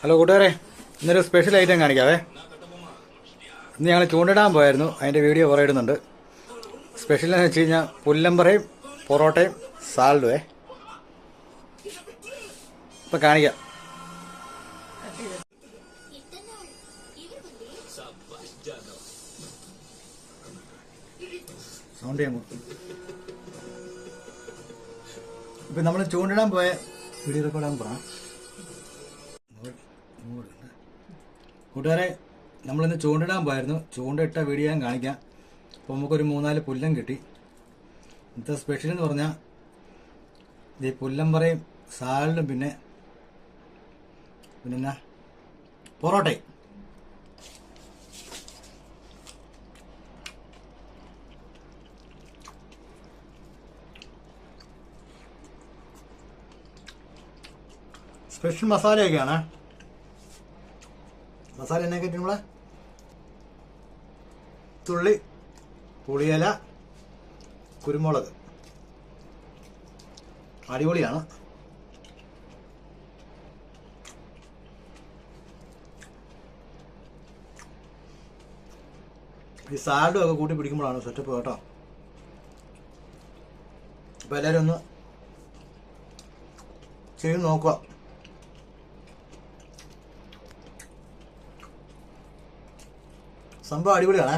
Hello കൂട്ടുകാരെ, ഇന്നൊരു special item കാണിക്കാവേ. ഇന്ന് ഞങ്ങൾ ചൂണ്ടിടാൻ പോയായിരുന്നു, അതിൻ്റെ വീഡിയോ കുറേ ഇടുന്നുണ്ട്. സ്പെഷ്യൽ എന്ന് വെച്ച് കഴിഞ്ഞാൽ പുല്ലമ്പറയും പൊറോട്ടയും സാലഡുവേ. ഇപ്പം കാണിക്കാം. സൗണ്ട് ചെയ്യാൻ ഇപ്പം നമ്മൾ ചൂണ്ടിടാൻ പോയ വീഡിയോ റെക്കോർഡാൻ പറയാം. കൂട്ടുകാരെ, നമ്മളിന്ന് ചൂണ്ടിടാൻ പോയായിരുന്നു. ചൂണ്ടിട്ട വീഡിയോ ഞാൻ കാണിക്കാം. അപ്പോൾ നമുക്കൊരു 3-4 പുല്ലം കിട്ടി. ഇന്നത്തെ സ്പെഷ്യൽ എന്ന് പറഞ്ഞാൽ ഈ പുല്ലമ്പറയും സാലഡും പിന്നെ പൊറോട്ടയും. സ്പെഷ്യൽ മസാലയൊക്കെയാണ്. മസാല എന്നൊക്കെ കിട്ടും നമ്മളെ തുള്ളി, പുളിയില, കുരുമുളക്. അടിപൊളിയാണ്. ഈ സാലഡും ഒക്കെ കൂട്ടി പിടിക്കുമ്പോഴാണ് സെറ്റപ്പ് കേട്ടോ. അപ്പോൾ എല്ലാവരും ഒന്ന് ചെയ്ത് നോക്കുക. സംഭവം അടിപൊളിയാണേ.